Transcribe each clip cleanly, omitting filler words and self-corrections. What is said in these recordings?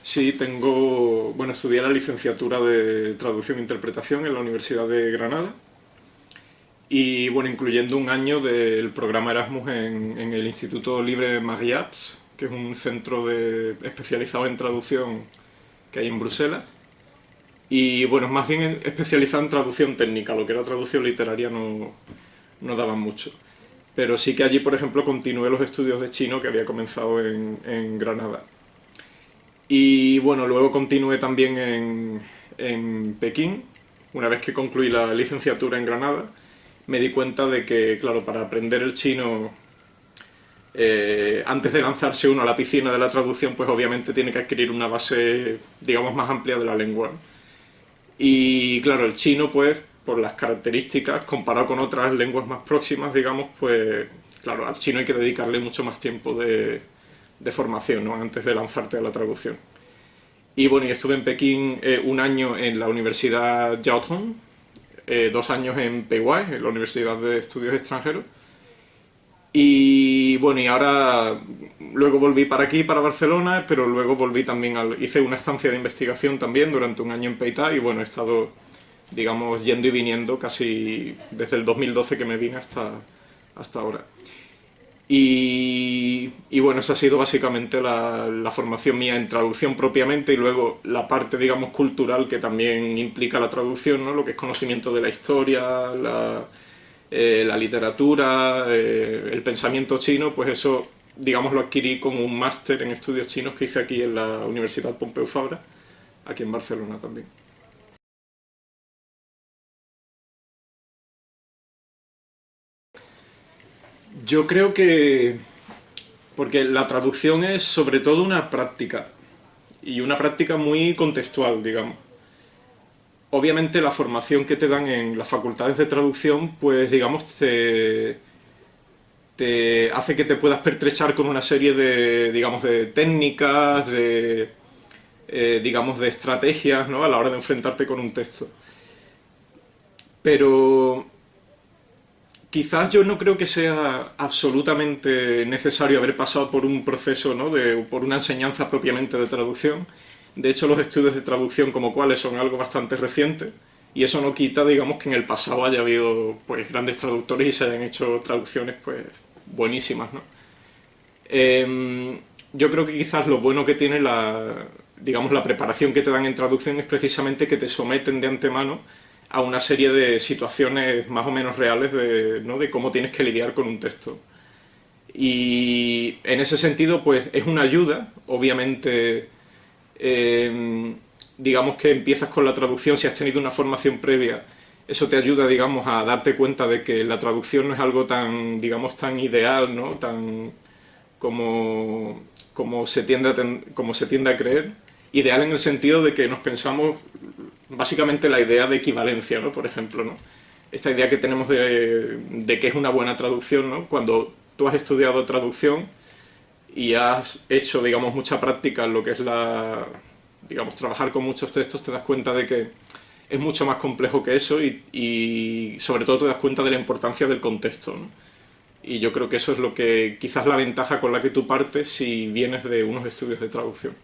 Sí, tengo, bueno, estudié la licenciatura de Traducción e Interpretación en la Universidad de Granada y, bueno, incluyendo un año del programa Erasmus en el Instituto Libre Marie-Apps, que es un centro especializado en traducción que hay en Bruselas. Y, bueno, más bien especializado en traducción técnica, lo que era traducción literaria no daban mucho. Pero sí que allí, por ejemplo, continué los estudios de chino que había comenzado en Granada. Y bueno, luego continué también en Pekín. Una vez que concluí la licenciatura en Granada, me di cuenta de que, claro, para aprender el chino, antes de lanzarse uno a la piscina de la traducción, pues obviamente tiene que adquirir una base, digamos, más amplia de la lengua. Y claro, el chino, pues, por las características, comparado con otras lenguas más próximas, digamos, pues, claro, al chino hay que dedicarle mucho más tiempo de formación, ¿no? Antes de lanzarte a la traducción. Y bueno, y estuve en Pekín un año en la Universidad Jiao Tong, 2 años en Peiguay, en la Universidad de Estudios Extranjeros. Y bueno, y ahora luego volví para aquí, para Barcelona, pero luego volví también hice una estancia de investigación también durante un año en Peitá y bueno, he estado, digamos, yendo y viniendo casi desde el 2012 que me vine hasta ahora. Y bueno, esa ha sido básicamente la formación mía en traducción propiamente y luego la parte, digamos, cultural que también implica la traducción, ¿no? Lo que es conocimiento de la historia, la literatura, el pensamiento chino, pues eso, digamos, lo adquirí con un máster en estudios chinos que hice aquí en la Universidad Pompeu Fabra, aquí en Barcelona también. Yo creo que, porque la traducción es sobre todo una práctica, y una práctica muy contextual, digamos. Obviamente la formación que te dan en las facultades de traducción, pues digamos, te hace que te puedas pertrechar con una serie de, digamos, de técnicas, digamos, de estrategias, ¿no? A la hora de enfrentarte con un texto. Pero quizás yo no creo que sea absolutamente necesario haber pasado por un proceso, ¿no? Por una enseñanza propiamente de traducción. De hecho, los estudios de traducción como cuales son algo bastante reciente y eso no quita, digamos, que en el pasado haya habido pues grandes traductores y se hayan hecho traducciones pues buenísimas, ¿no? Yo creo que quizás lo bueno que tiene digamos, la preparación que te dan en traducción es precisamente que te someten de antemano a una serie de situaciones más o menos reales ¿no? De cómo tienes que lidiar con un texto. Y en ese sentido, pues es una ayuda, obviamente, digamos que empiezas con la traducción, si has tenido una formación previa, eso te ayuda, digamos, a darte cuenta de que la traducción no es algo tan, digamos, tan ideal, ¿no? Tan como se tiende a creer. Ideal en el sentido de que nos pensamos básicamente la idea de equivalencia, ¿no? Por ejemplo, ¿no? Esta idea que tenemos de que es una buena traducción, ¿no? Cuando tú has estudiado traducción y has hecho, digamos, mucha práctica en lo que es digamos, trabajar con muchos textos, te das cuenta de que es mucho más complejo que eso y sobre todo te das cuenta de la importancia del contexto, ¿no? Y yo creo que eso es lo que quizás la ventaja con la que tú partes si vienes de unos estudios de traducción.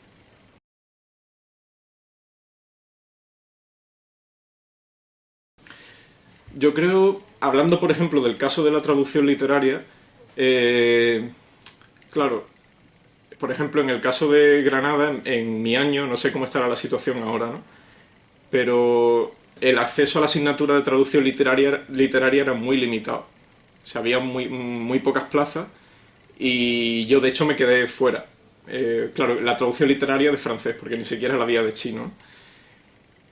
Yo creo, hablando por ejemplo del caso de la traducción literaria, eh, claro, por ejemplo en el caso de Granada, en mi año, no sé cómo estará la situación ahora, ¿no? Pero el acceso a la asignatura de traducción literaria era muy limitado. O sea, había muy pocas plazas y yo de hecho me quedé fuera. Claro, la traducción literaria de francés, porque ni siquiera la había de chino.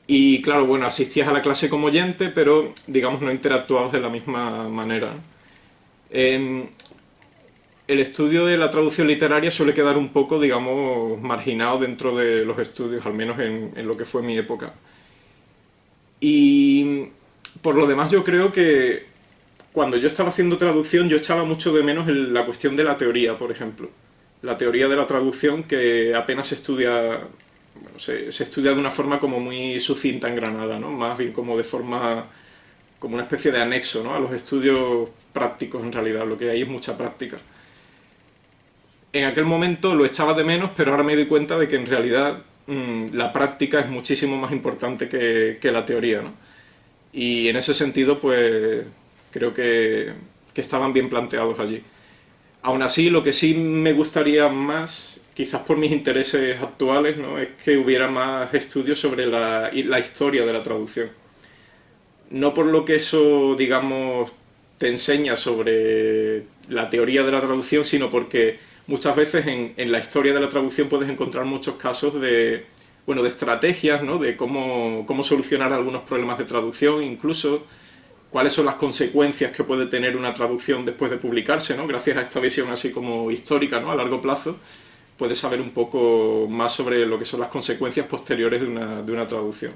Y claro, bueno, asistías a la clase como oyente, pero digamos no interactuabas de la misma manera. Eh, el estudio de la traducción literaria suele quedar un poco, digamos, marginado dentro de los estudios, al menos en lo que fue mi época. Y por lo demás yo creo que cuando yo estaba haciendo traducción yo echaba mucho de menos la cuestión de la teoría, por ejemplo. La teoría de la traducción que apenas se estudia, bueno, se estudia de una forma como muy sucinta en Granada, ¿no? Más bien como de forma, como una especie de anexo, ¿no? A los estudios prácticos en realidad, lo que hay es mucha práctica. En aquel momento lo echaba de menos, pero ahora me doy cuenta de que en realidad la práctica es muchísimo más importante que la teoría, ¿no? Y en ese sentido, pues creo que estaban bien planteados allí. Aún así, lo que sí me gustaría más, quizás por mis intereses actuales, ¿no? Es que hubiera más estudios sobre la historia de la traducción. No por lo que eso, digamos, te enseña sobre la teoría de la traducción, sino porque muchas veces en la historia de la traducción puedes encontrar muchos casos de, bueno, de estrategias, ¿no? De cómo solucionar algunos problemas de traducción, incluso cuáles son las consecuencias que puede tener una traducción después de publicarse, ¿no? Gracias a esta visión así como histórica, ¿no? A largo plazo, puedes saber un poco más sobre lo que son las consecuencias posteriores de una traducción.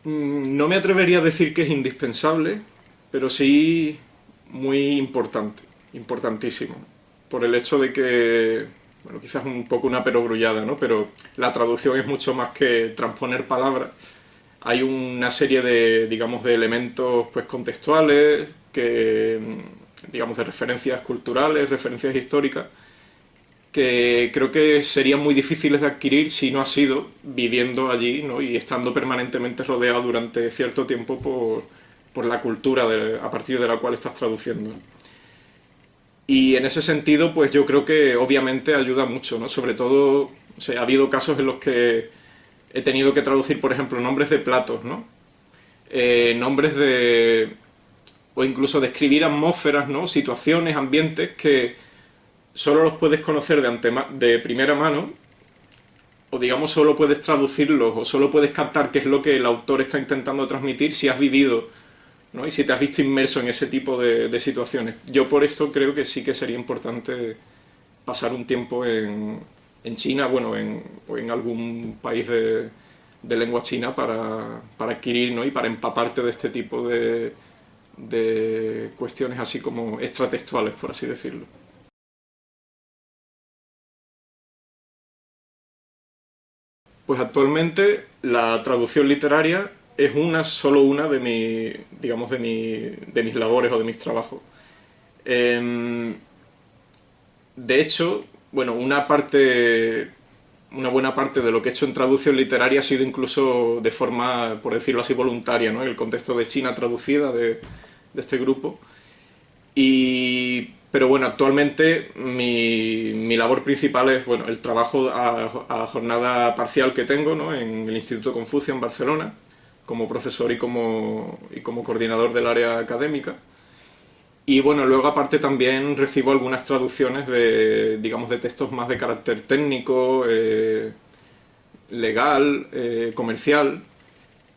No me atrevería a decir que es indispensable, pero sí muy importante, importantísimo, por el hecho de que, bueno, quizás un poco una perogrullada, ¿no? Pero la traducción es mucho más que transponer palabras. Hay una serie de, digamos, de elementos pues contextuales, que, digamos, de referencias culturales, referencias históricas, que creo que serían muy difíciles de adquirir si no has sido viviendo allí, ¿no? Y estando permanentemente rodeado durante cierto tiempo por la cultura a partir de la cual estás traduciendo. Y en ese sentido, pues yo creo que obviamente ayuda mucho, ¿no? Sobre todo, o sea, ha habido casos en los que he tenido que traducir, por ejemplo, nombres de platos, ¿no? Nombres de... o incluso describir atmósferas, ¿no? Situaciones, ambientes que solo los puedes conocer de primera mano, o digamos solo puedes traducirlos, o solo puedes captar qué es lo que el autor está intentando transmitir si has vivido, ¿no? Y si te has visto inmerso en ese tipo de situaciones. Yo por esto creo que sí que sería importante pasar un tiempo en China, bueno, o en algún país de lengua china para adquirir, ¿no? Y para empaparte de este tipo de cuestiones así como extratextuales, por así decirlo. Pues actualmente la traducción literaria es solo una digamos, de mis labores o de mis trabajos. Em, de hecho, bueno, una buena parte de lo que he hecho en traducción literaria ha sido incluso de forma, por decirlo así, voluntaria, ¿no? En el contexto de China traducida de este grupo. Pero bueno, actualmente mi labor principal es bueno, el trabajo a jornada parcial que tengo, ¿no? En el Instituto Confucio en Barcelona, como profesor y como coordinador del área académica. Y bueno, luego aparte también recibo algunas traducciones de, digamos, de textos más de carácter técnico, legal, comercial,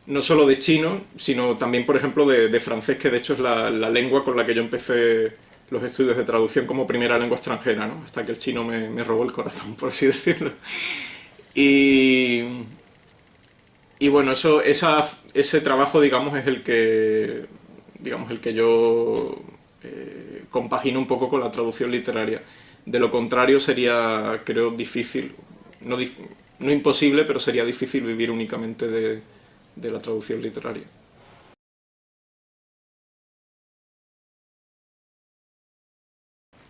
no solo de chino, sino también, por ejemplo, de francés, que de hecho es la lengua con la que yo empecé los estudios de traducción como primera lengua extranjera, ¿no? Hasta que el chino me robó el corazón, por así decirlo. Y, y bueno, ese trabajo, digamos, es digamos, el que yo compagino un poco con la traducción literaria. De lo contrario sería, creo, difícil, no imposible, pero sería difícil vivir únicamente de la traducción literaria.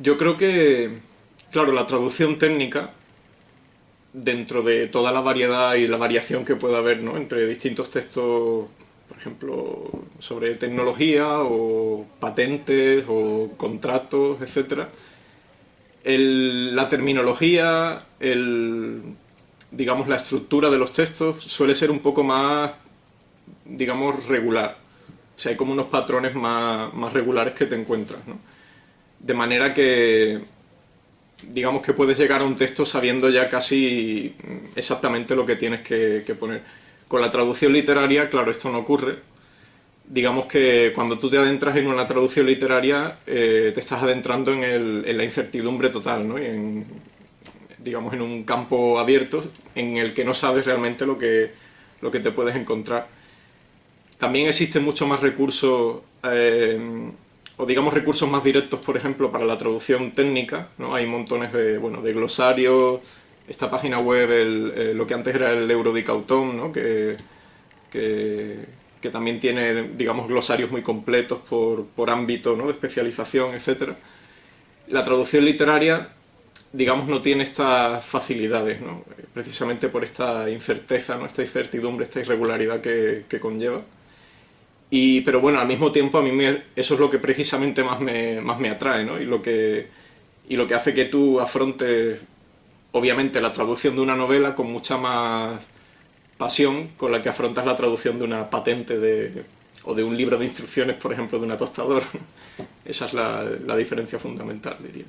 Yo creo que, claro, la traducción técnica, dentro de toda la variedad y la variación que pueda haber, ¿no? Entre distintos textos, por ejemplo, sobre tecnología o patentes o contratos, etcétera, la terminología, digamos, la estructura de los textos suele ser un poco más, digamos, regular. O sea, hay como unos patrones más regulares que te encuentras, ¿no? De manera que, digamos que puedes llegar a un texto sabiendo ya casi exactamente lo que tienes que poner. Con la traducción literaria, claro, esto no ocurre. Digamos que cuando tú te adentras en una traducción literaria, te estás adentrando en la incertidumbre total, ¿no? Digamos, en un campo abierto en el que no sabes realmente lo que te puedes encontrar. También existen muchos más recursos, o digamos recursos más directos, por ejemplo, para la traducción técnica, ¿no? Hay montones bueno, de glosarios, esta página web, lo que antes era el Eurodicauton, ¿no? Que, que también tiene, digamos, glosarios muy completos por ámbito, ¿no? De especialización, etcétera. La traducción literaria, digamos, no tiene estas facilidades, ¿no? Precisamente por esta incerteza, ¿no? Esta incertidumbre, esta irregularidad que conlleva. Pero bueno, al mismo tiempo a mí eso es lo que precisamente más me atrae, ¿no? Y lo que hace que tú afrontes, obviamente, la traducción de una novela con mucha más pasión con la que afrontas la traducción de una patente o de un libro de instrucciones, por ejemplo, de una tostadora. Esa es la diferencia fundamental, diría.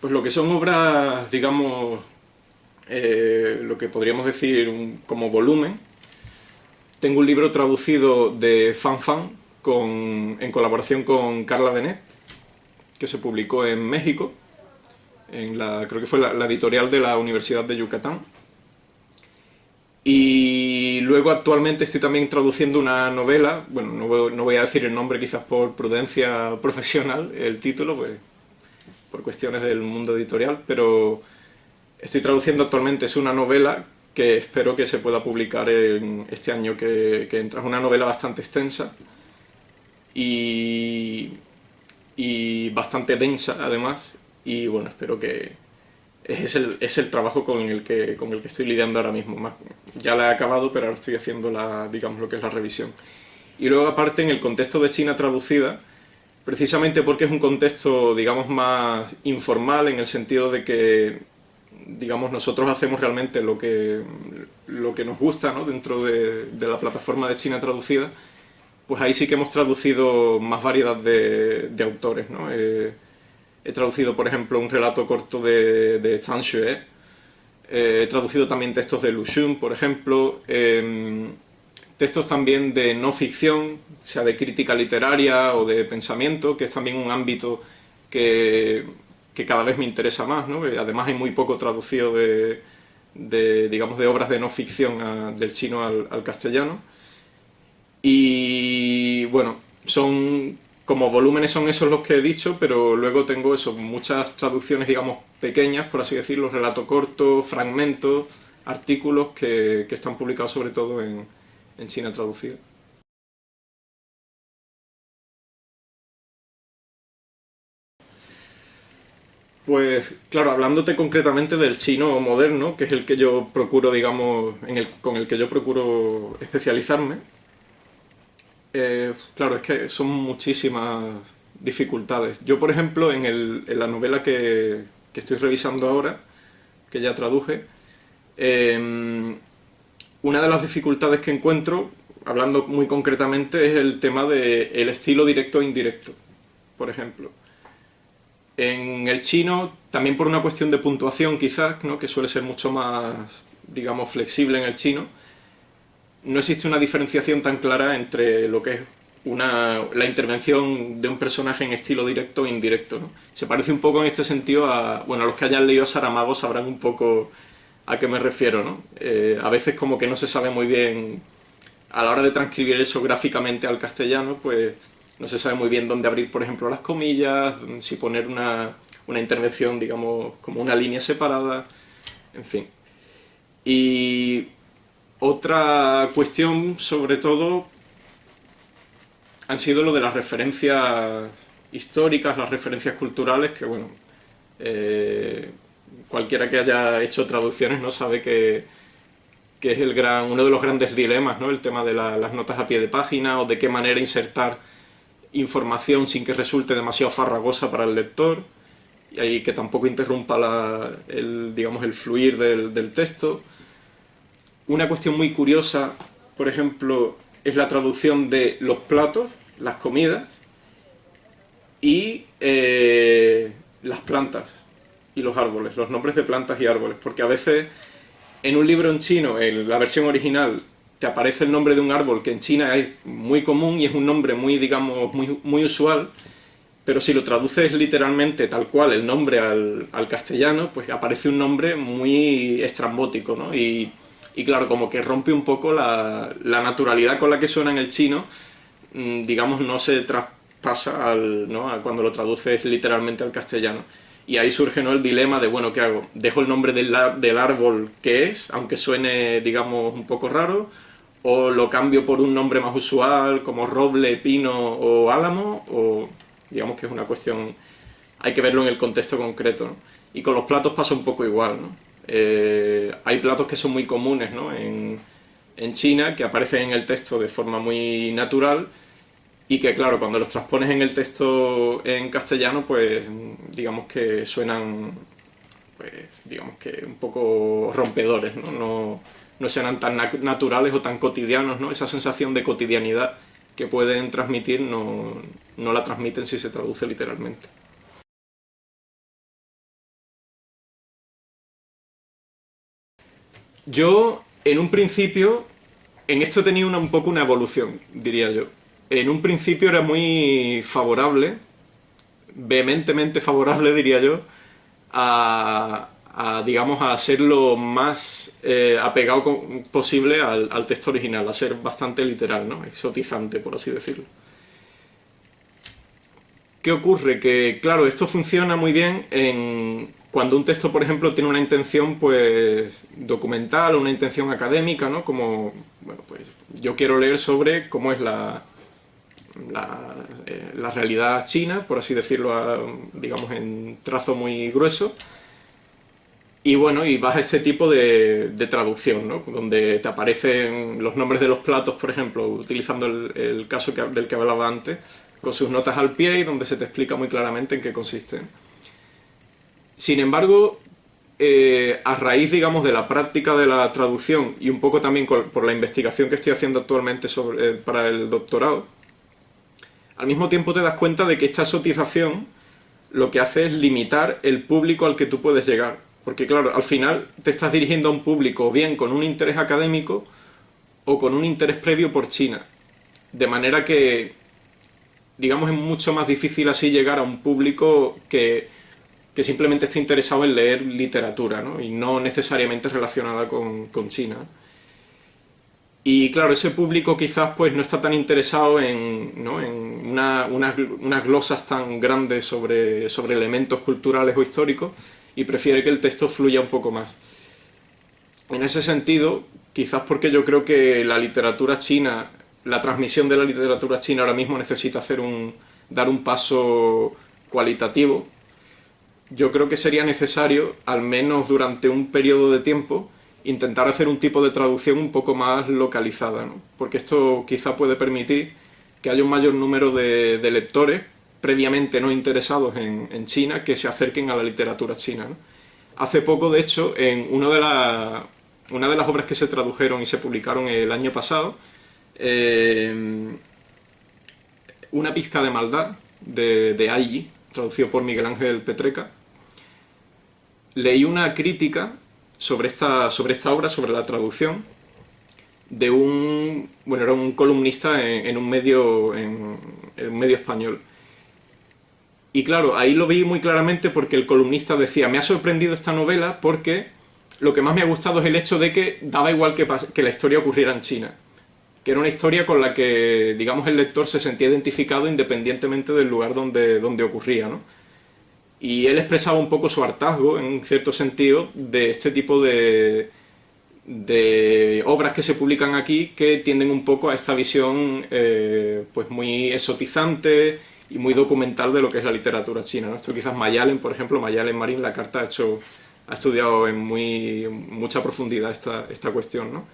Pues lo que son obras, digamos, lo que podríamos decir como volumen. Tengo un libro traducido de Fan Fan en colaboración con Carla Benet, que se publicó en México, creo que fue la editorial de la Universidad de Yucatán. Y luego actualmente estoy también traduciendo una novela, bueno, no voy a decir el nombre quizás por prudencia profesional, el título, pues, por cuestiones del mundo editorial, pero estoy traduciendo actualmente, es una novela que espero que se pueda publicar en este año que entra. Es una novela bastante extensa y bastante densa además, y bueno, espero que es el trabajo con el que estoy lidiando ahora mismo. Ya la he acabado, pero ahora estoy haciendo digamos, lo que es la revisión. Y luego aparte en el contexto de China traducida, precisamente porque es un contexto, digamos, más informal en el sentido de que, digamos, nosotros hacemos realmente lo que nos gusta, ¿no? Dentro de la plataforma de China traducida, pues ahí sí que hemos traducido más variedad de autores, ¿no? He traducido, por ejemplo, un relato corto de Zhang Xue, he traducido también textos de Lu Xun, por ejemplo, textos también de no ficción, sea de crítica literaria o de pensamiento, que es también un ámbito que cada vez me interesa más, ¿no? Además hay muy poco traducido digamos, de obras de no ficción del chino al castellano. Y bueno, como volúmenes son esos los que he dicho, pero luego tengo muchas traducciones, digamos, pequeñas, por así decirlo, relato corto, fragmentos, artículos que están publicados sobre todo en China traducido. Pues claro, hablándote concretamente del chino moderno, que es el que yo procuro, digamos, con el que yo procuro especializarme, claro, es que son muchísimas dificultades. Yo, por ejemplo, en la novela que estoy revisando ahora, que ya traduje, una de las dificultades que encuentro, hablando muy concretamente, es el tema del estilo directo e indirecto, por ejemplo. En el chino, también por una cuestión de puntuación quizás, ¿no? Que suele ser mucho más, digamos, flexible en el chino, no existe una diferenciación tan clara entre lo que es la intervención de un personaje en estilo directo e indirecto, ¿no? Se parece un poco en este sentido bueno, a los que hayan leído Saramago sabrán un poco a qué me refiero, ¿no? A veces como que no se sabe muy bien, a la hora de transcribir eso gráficamente al castellano, pues no se sabe muy bien dónde abrir, por ejemplo, las comillas, si poner una intervención, digamos, como una línea separada, en fin. Y otra cuestión, sobre todo, han sido lo de las referencias históricas, las referencias culturales, que bueno, cualquiera que haya hecho traducciones no sabe que es uno de los grandes dilemas, ¿no? El tema de las notas a pie de página o de qué manera insertar información sin que resulte demasiado farragosa para el lector y que tampoco interrumpa digamos, el fluir del texto. Una cuestión muy curiosa, por ejemplo, es la traducción de los platos, las comidas y las plantas y los árboles, los nombres de plantas y árboles, porque a veces en un libro en chino, en la versión original, te aparece el nombre de un árbol que en China es muy común y es un nombre muy, digamos, muy usual, pero si lo traduces literalmente tal cual el nombre al castellano, pues aparece un nombre muy estrambótico, ¿no? Y claro, como que rompe un poco la naturalidad con la que suena en el chino, digamos, no se traspasa ¿no? a cuando lo traduces literalmente al castellano. Y ahí surge, ¿no? El dilema de, bueno, ¿qué hago? ¿Dejo el nombre del árbol que es, aunque suene, digamos, un poco raro? o lo cambio por un nombre más usual como roble, pino o álamo, o digamos que es una cuestión, hay que verlo en el contexto concreto, ¿no? Y con los platos pasa un poco igual, ¿no? Hay platos que son muy comunes, ¿no? En China, que aparecen en el texto de forma muy natural y que, claro, cuando los transpones en el texto en castellano, pues digamos que suenan, pues digamos que un poco rompedores, ¿no? No suenan tan naturales o tan cotidianos, ¿no? Esa sensación de cotidianidad que pueden transmitir no la transmiten si se traduce literalmente. Yo, en un principio, en esto he tenido un poco una evolución, diría yo. En un principio era muy favorable, vehementemente favorable, diría yo, digamos, a ser lo más apegado posible al texto original, a ser bastante literal, ¿no? Exotizante, por así decirlo. ¿Qué ocurre? Que, claro, esto funciona muy bien cuando un texto, por ejemplo, tiene una intención, pues, documental, una intención académica, ¿no? Como, bueno, pues, yo quiero leer sobre cómo es la realidad china, por así decirlo, digamos, en trazo muy grueso. Y bueno, y vas a ese tipo de traducción, ¿no? Donde te aparecen los nombres de los platos, por ejemplo, utilizando el caso del que hablaba antes, con sus notas al pie y donde se te explica muy claramente en qué consisten. Sin embargo, a raíz, digamos, de la práctica de la traducción y un poco también por la investigación que estoy haciendo actualmente para el doctorado, al mismo tiempo te das cuenta de que esta exotización lo que hace es limitar el público al que tú puedes llegar. Porque claro, al final te estás dirigiendo a un público bien con un interés académico o con un interés previo por China. De manera que, digamos, es mucho más difícil así llegar a un público que simplemente esté interesado en leer literatura, ¿no? Y no necesariamente relacionada con China. Y claro, ese público quizás pues no está tan interesado ¿no? en unas glosas tan grandes sobre elementos culturales o históricos y prefiere que el texto fluya un poco más. En ese sentido, quizás porque yo creo que la literatura china, la transmisión de la literatura china ahora mismo necesita dar un paso cualitativo, yo creo que sería necesario, al menos durante un periodo de tiempo, intentar hacer un tipo de traducción un poco más localizada, ¿no? Porque esto quizá puede permitir que haya un mayor número de lectores previamente no interesados en China que se acerquen a la literatura china, ¿no? Hace poco, de hecho, en una de las obras que se tradujeron y se publicaron el año pasado, Una pizca de maldad, de Ayi, traducido por Miguel Ángel Petreca, leí una crítica sobre esta obra, sobre la traducción, de bueno, era un columnista en un medio español. Y claro, ahí lo vi muy claramente porque el columnista decía, me ha sorprendido esta novela porque lo que más me ha gustado es el hecho de que daba igual que la historia ocurriera en China. Que era una historia con la que, digamos, el lector se sentía identificado independientemente del lugar donde ocurría, ¿no? Y él expresaba un poco su hartazgo, en cierto sentido, de este tipo de obras que se publican aquí que tienden un poco a esta visión pues muy exotizante y muy documental de lo que es la literatura china, ¿no? Esto quizás Mayalen, por ejemplo, Mayalen Marín, la carta ha estudiado en mucha profundidad esta cuestión, ¿no?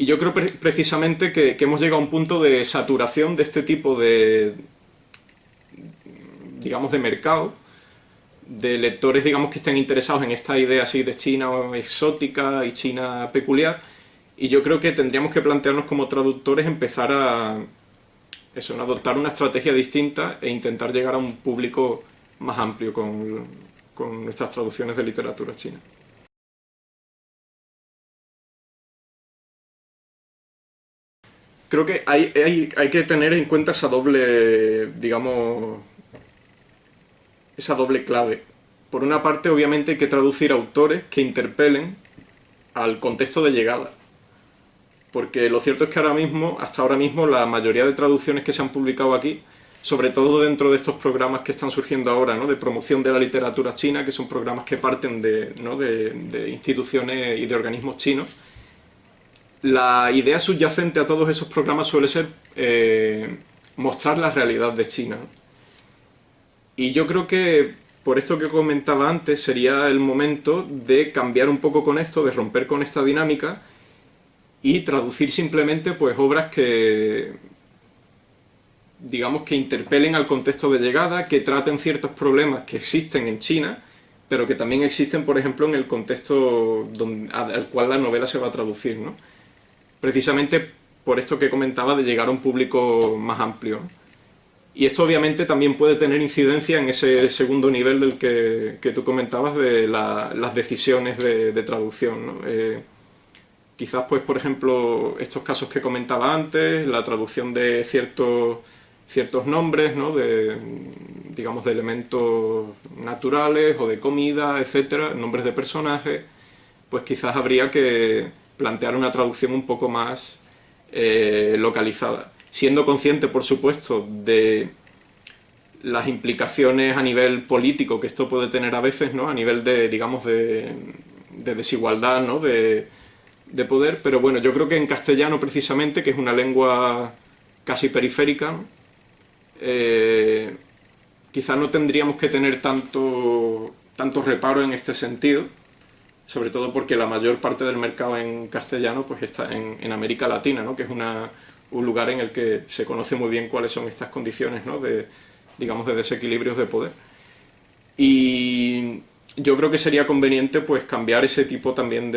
Y yo creo precisamente que hemos llegado a un punto de saturación de este tipo digamos, de mercado, de lectores, digamos, que estén interesados en esta idea así de China exótica y China peculiar, y yo creo que tendríamos que plantearnos como traductores empezar a adoptar una estrategia distinta e intentar llegar a un público más amplio con nuestras traducciones de literatura china. Creo que hay que tener en cuenta esa doble, digamos, esa doble clave. Por una parte, obviamente, hay que traducir autores que interpelen al contexto de llegada. Porque lo cierto es que hasta ahora mismo, la mayoría de traducciones que se han publicado aquí, sobre todo dentro de estos programas que están surgiendo ahora, ¿no? De promoción de la literatura china, que son programas que parten ¿no? de instituciones y de organismos chinos, la idea subyacente a todos esos programas suele ser mostrar la realidad de China. Y yo creo que, por esto que comentaba antes, sería el momento de cambiar un poco con esto, de romper con esta dinámica y traducir simplemente pues obras que, digamos, que interpelen al contexto de llegada, que traten ciertos problemas que existen en China, pero que también existen, por ejemplo, en el contexto al cual la novela se va a traducir, ¿no? Precisamente por esto que comentaba de llegar a un público más amplio. Y esto obviamente también puede tener incidencia en ese segundo nivel del que tú comentabas de las decisiones de traducción, ¿no? Quizás, pues, por ejemplo, estos casos que comentaba antes, la traducción de ciertos nombres, ¿no? Digamos, de elementos naturales o de comida, etcétera, nombres de personajes, pues quizás habría que plantear una traducción un poco más localizada, siendo consciente, por supuesto, de las implicaciones a nivel político que esto puede tener a veces, ¿no? A nivel de, digamos, de desigualdad, ¿no? De poder, pero bueno, yo creo que en castellano precisamente, que es una lengua casi periférica, ¿no? Quizás no tendríamos que tener tanto reparo en este sentido, sobre todo porque la mayor parte del mercado en castellano pues está en América Latina, ¿no? Que es un lugar en el que se conoce muy bien cuáles son estas condiciones, ¿no? Digamos, de desequilibrios de poder. Y yo creo que sería conveniente pues cambiar ese tipo también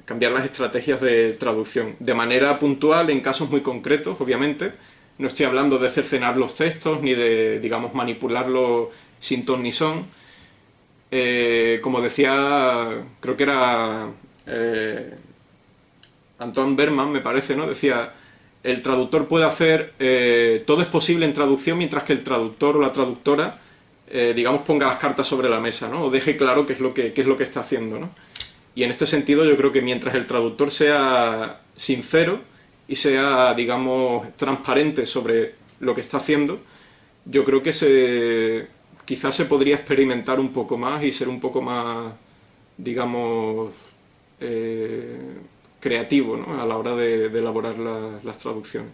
cambiar las estrategias de traducción, de manera puntual, en casos muy concretos, obviamente. No estoy hablando de cercenar los textos, ni de, digamos, manipularlos sin ton ni son. Como decía, creo que era Antoine Berman, me parece, ¿no? Decía, el traductor puede hacer, todo es posible en traducción mientras que el traductor o la traductora, digamos, ponga las cartas sobre la mesa, ¿no? O deje claro qué es lo que está haciendo, ¿no? Y en este sentido yo creo que mientras el traductor sea sincero y sea, digamos, transparente sobre lo que está haciendo, yo creo que quizás se podría experimentar un poco más y ser un poco más, digamos, creativo, ¿no? A la hora de elaborar las traducciones.